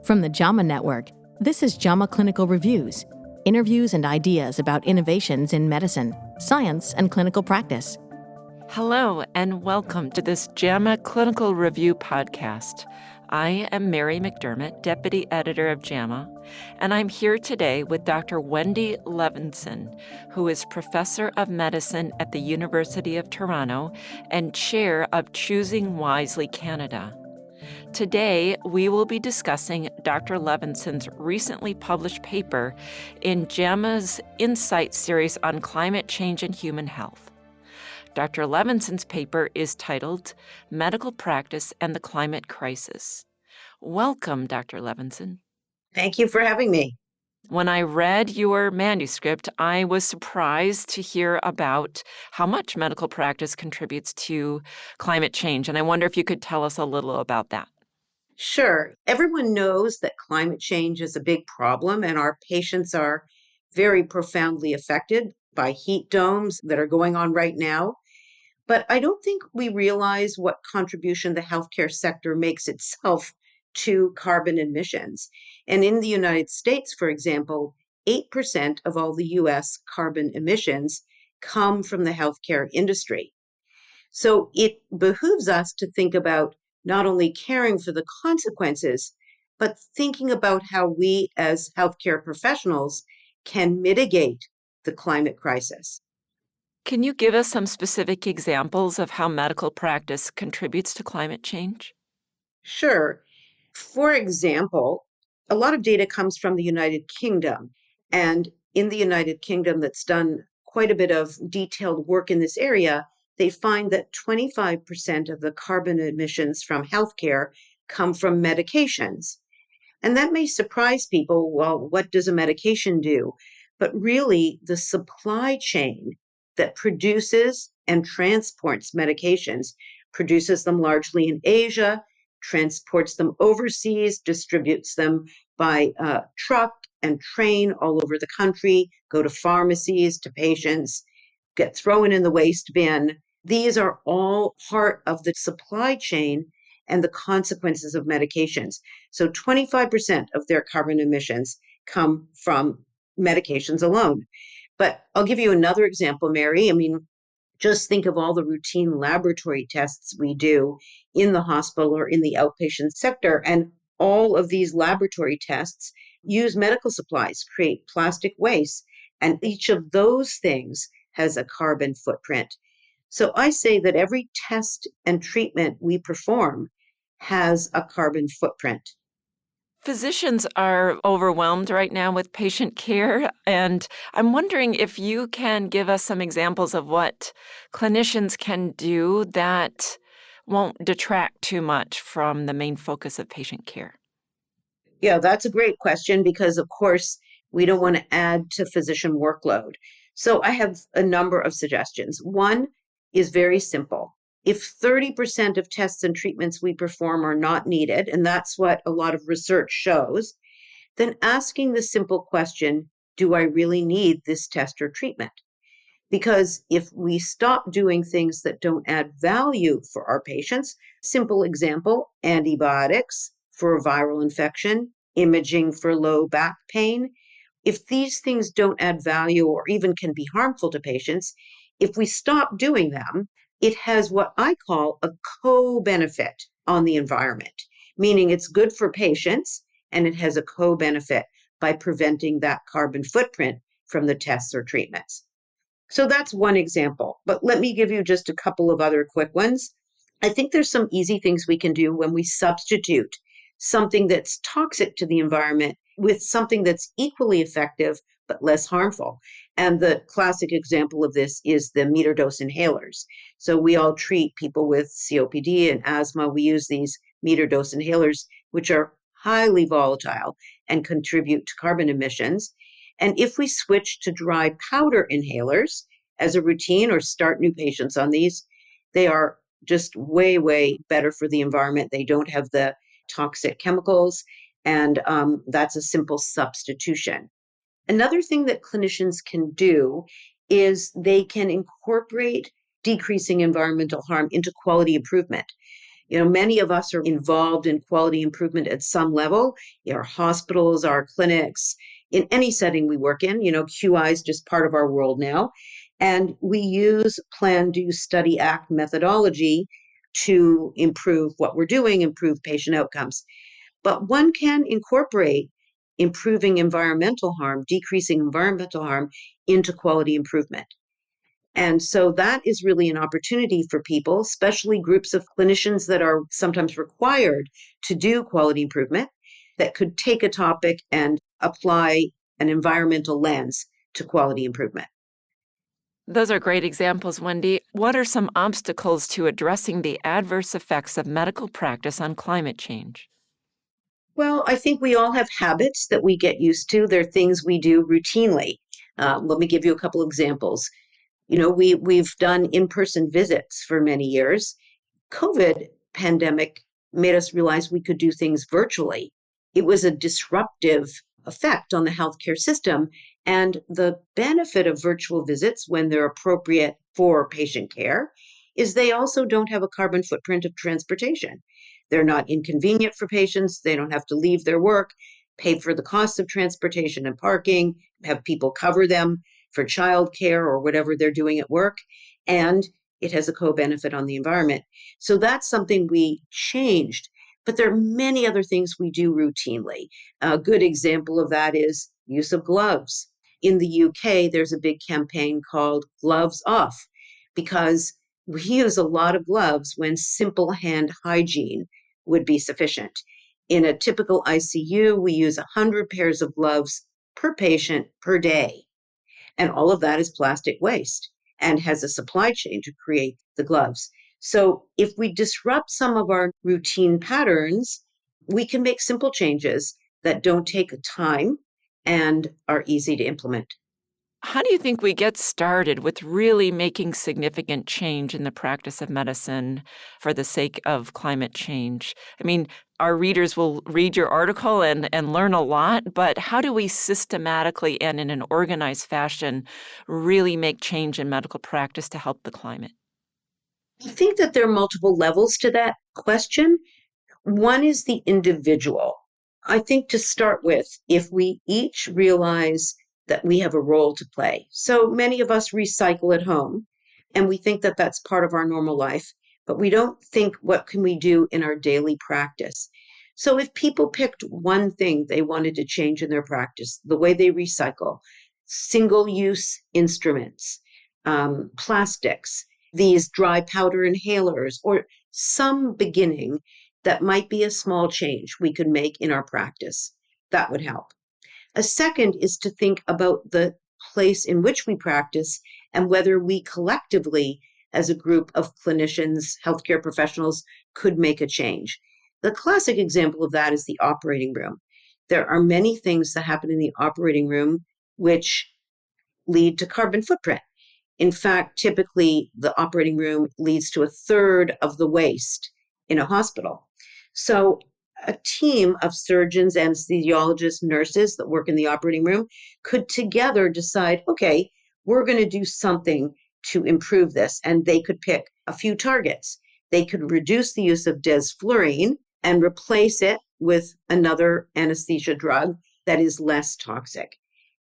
From the JAMA Network, this is JAMA Clinical Reviews, interviews and ideas about innovations in medicine, science, and clinical practice. Hello, and welcome to this JAMA Clinical Review podcast. I am Mary McDermott, Deputy Editor of JAMA, and I'm here today with Dr. Wendy Levinson, who is Professor of Medicine at the University of Toronto and Chair of Choosing Wisely Canada. Today, we will be discussing Dr. Levinson's recently published paper in JAMA's Insight series on climate change and human health. Dr. Levinson's paper is titled Medical Practice and the Climate Crisis. Welcome, Dr. Levinson. Thank you for having me. When I read your manuscript, I was surprised to hear about how much medical practice contributes to climate change, and I wonder if you could tell us a little about that. Sure. Everyone knows that climate change is a big problem, and our patients are very profoundly affected by heat domes that are going on right now. But I don't think we realize what contribution the healthcare sector makes itself to carbon emissions. And in the United States, for example, 8% of all the US carbon emissions come from the healthcare industry. So it behooves us to think about not only caring for the consequences, but thinking about how we as healthcare professionals can mitigate the climate crisis. Can you give us some specific examples of how medical practice contributes to climate change? Sure. For example, a lot of data comes from the United Kingdom. And in the United Kingdom, that's done quite a bit of detailed work in this area, they find that 25% of the carbon emissions from healthcare come from medications. And that may surprise people. Well, what does a medication do? But really, the supply chain that produces and transports medications, produces them largely in Asia, transports them overseas, distributes them by truck and train all over the country, go to pharmacies, to patients, get thrown in the waste bin. These are all part of the supply chain and the consequences of medications. So 25% of their carbon emissions come from medications alone. But I'll give you another example, Mary. I mean, just think of all the routine laboratory tests we do in the hospital or in the outpatient sector. And all of these laboratory tests use medical supplies, create plastic waste. And each of those things has a carbon footprint. So I say that every test and treatment we perform has a carbon footprint. Physicians are overwhelmed right now with patient care, and I'm wondering if you can give us some examples of what clinicians can do that won't detract too much from the main focus of patient care. Yeah, that's a great question because, of course, we don't want to add to physician workload. So I have a number of suggestions. One is very simple. If 30% of tests and treatments we perform are not needed, and that's what a lot of research shows, then asking the simple question, do I really need this test or treatment? Because if we stop doing things that don't add value for our patients, simple example, antibiotics for a viral infection, imaging for low back pain, if these things don't add value or even can be harmful to patients, if we stop doing them, it has what I call a co-benefit on the environment, meaning it's good for patients and it has a co-benefit by preventing that carbon footprint from the tests or treatments. So that's one example, but let me give you just a couple of other quick ones. I think there's some easy things we can do when we substitute something that's toxic to the environment with something that's equally effective but less harmful. And the classic example of this is the meter dose inhalers. So we all treat people with COPD and asthma. We use these meter dose inhalers, which are highly volatile and contribute to carbon emissions. And if we switch to dry powder inhalers as a routine or start new patients on these, they are just way, way better for the environment. They don't have the toxic chemicals, and that's a simple substitution. Another thing that clinicians can do is they can incorporate decreasing environmental harm into quality improvement. Many of us are involved in quality improvement at some level, our hospitals, our clinics, in any setting we work in. QI is just part of our world now. And we use plan, do, study, act methodology to improve what we're doing, improve patient outcomes. But one can incorporate improving environmental harm, decreasing environmental harm into quality improvement. And so that is really an opportunity for people, especially groups of clinicians that are sometimes required to do quality improvement, that could take a topic and apply an environmental lens to quality improvement. Those are great examples, Wendy. What are some obstacles to addressing the adverse effects of medical practice on climate change? Well, I think we all have habits that we get used to. They're things we do routinely. Let me give you a couple examples. We've done in-person visits for many years. COVID pandemic made us realize we could do things virtually. It was a disruptive effect on the healthcare system. And the benefit of virtual visits when they're appropriate for patient care is they also don't have a carbon footprint of transportation. They're not inconvenient for patients. They don't have to leave their work, pay for the cost of transportation and parking, have people cover them for childcare or whatever they're doing at work. And it has a co-benefit on the environment. So that's something we changed. But there are many other things we do routinely. A good example of that is use of gloves. In the UK, there's a big campaign called Gloves Off, because we use a lot of gloves when simple hand hygiene would be sufficient. In a typical ICU, we use 100 pairs of gloves per patient per day. And all of that is plastic waste and has a supply chain to create the gloves. So if we disrupt some of our routine patterns, we can make simple changes that don't take time and are easy to implement. How do you think we get started with really making significant change in the practice of medicine for the sake of climate change? I mean, our readers will read your article and learn a lot, but how do we systematically and in an organized fashion really make change in medical practice to help the climate? I think that there are multiple levels to that question. One is the individual. I think to start with, if we each realize that we have a role to play. So many of us recycle at home, and we think that that's part of our normal life, but we don't think, what can we do in our daily practice? So if people picked one thing they wanted to change in their practice, the way they recycle, single-use instruments, plastics, these dry powder inhalers, or some beginning that might be a small change we could make in our practice, that would help. A second is to think about the place in which we practice and whether we collectively, as a group of clinicians, healthcare professionals, could make a change. The classic example of that is the operating room. There are many things that happen in the operating room which lead to carbon footprint. In fact, typically the operating room leads to a third of the waste in a hospital. So a team of surgeons, anesthesiologists, nurses that work in the operating room could together decide, okay, we're going to do something to improve this. And they could pick a few targets. They could reduce the use of desflurane and replace it with another anesthesia drug that is less toxic.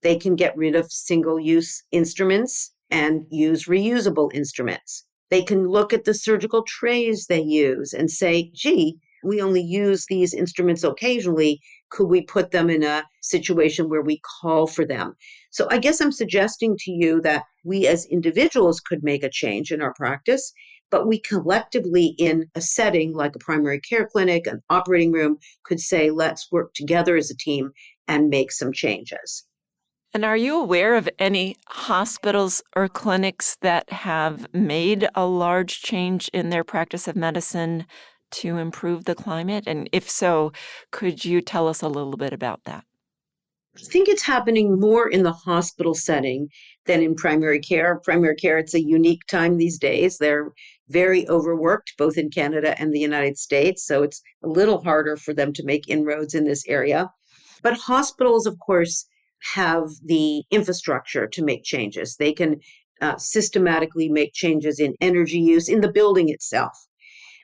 They can get rid of single-use instruments and use reusable instruments. They can look at the surgical trays they use and say, gee, we only use these instruments occasionally. Could we put them in a situation where we call for them? So I guess I'm suggesting to you that we as individuals could make a change in our practice, but we collectively in a setting like a primary care clinic, an operating room, could say, let's work together as a team and make some changes. And are you aware of any hospitals or clinics that have made a large change in their practice of medicine to improve the climate? And if so, could you tell us a little bit about that? I think it's happening more in the hospital setting than in primary care. Primary care, it's a unique time these days. They're very overworked, both in Canada and the United States. So it's a little harder for them to make inroads in this area. But hospitals, of course, have the infrastructure to make changes. They can systematically make changes in energy use in the building itself.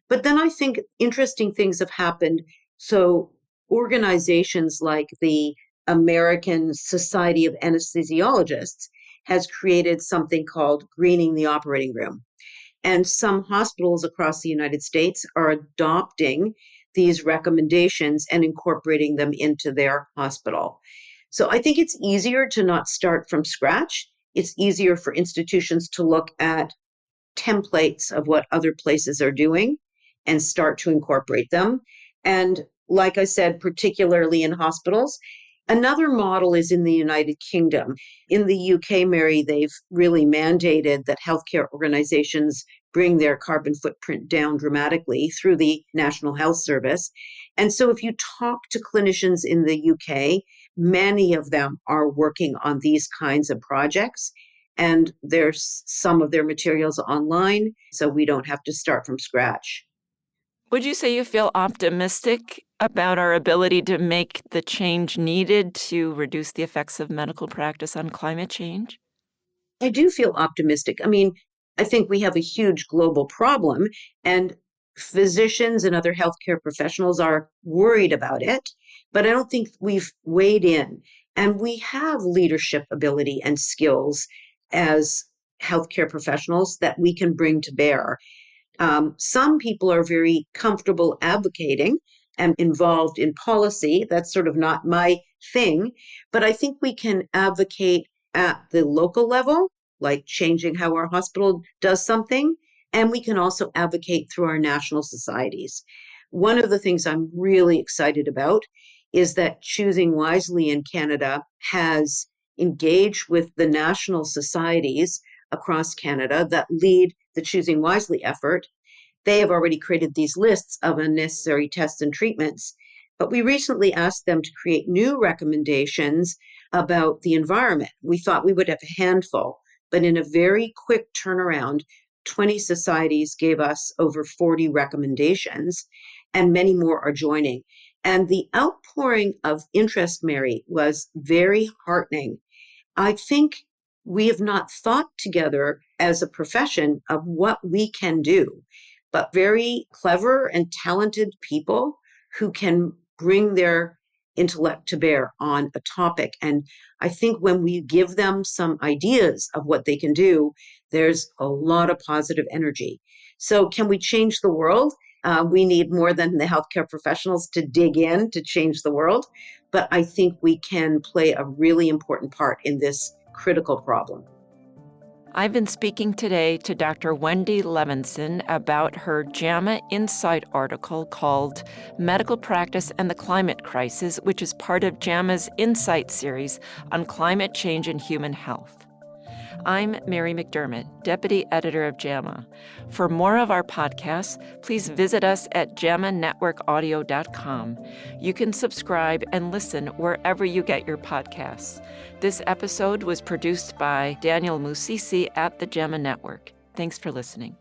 But then I think interesting things have happened. So organizations like the American Society of Anesthesiologists has created something called greening the operating room. And some hospitals across the United States are adopting these recommendations and incorporating them into their hospital. So I think it's easier to not start from scratch. It's easier for institutions to look at templates of what other places are doing and start to incorporate them. And like I said, particularly in hospitals, another model is in the United Kingdom. In the UK, Mary, they've really mandated that healthcare organizations bring their carbon footprint down dramatically through the National Health Service. And so if you talk to clinicians in the UK, many of them are working on these kinds of projects. And there's some of their materials online, so we don't have to start from scratch. Would you say you feel optimistic about our ability to make the change needed to reduce the effects of medical practice on climate change? I do feel optimistic. I mean, I think we have a huge global problem, and physicians and other healthcare professionals are worried about it, but I don't think we've weighed in. And we have leadership ability and skills as healthcare professionals that we can bring to bear. Some people are very comfortable advocating and involved in policy. That's sort of not my thing, but I think we can advocate at the local level, like changing how our hospital does something, and we can also advocate through our national societies. One of the things I'm really excited about is that Choosing Wisely in Canada has engaged with the national societies across Canada that lead the Choosing Wisely effort. They have already created these lists of unnecessary tests and treatments, but we recently asked them to create new recommendations about the environment. We thought we would have a handful, but in a very quick turnaround, 20 societies gave us over 40 recommendations, and many more are joining. And the outpouring of interest, Mary, was very heartening. I think we have not thought together as a profession of what we can do, but very clever and talented people who can bring their intellect to bear on a topic. And I think when we give them some ideas of what they can do, there's a lot of positive energy. So can we change the world? We need more than the healthcare professionals to dig in to change the world. But I think we can play a really important part in this critical problem. I've been speaking today to Dr. Wendy Levinson about her JAMA Insight article called Medical Practice and the Climate Crisis, which is part of JAMA's Insight series on climate change and human health. I'm Mary McDermott, Deputy Editor of JAMA. For more of our podcasts, please visit us at jamanetworkaudio.com. You can subscribe and listen wherever you get your podcasts. This episode was produced by Daniel Musisi at the JAMA Network. Thanks for listening.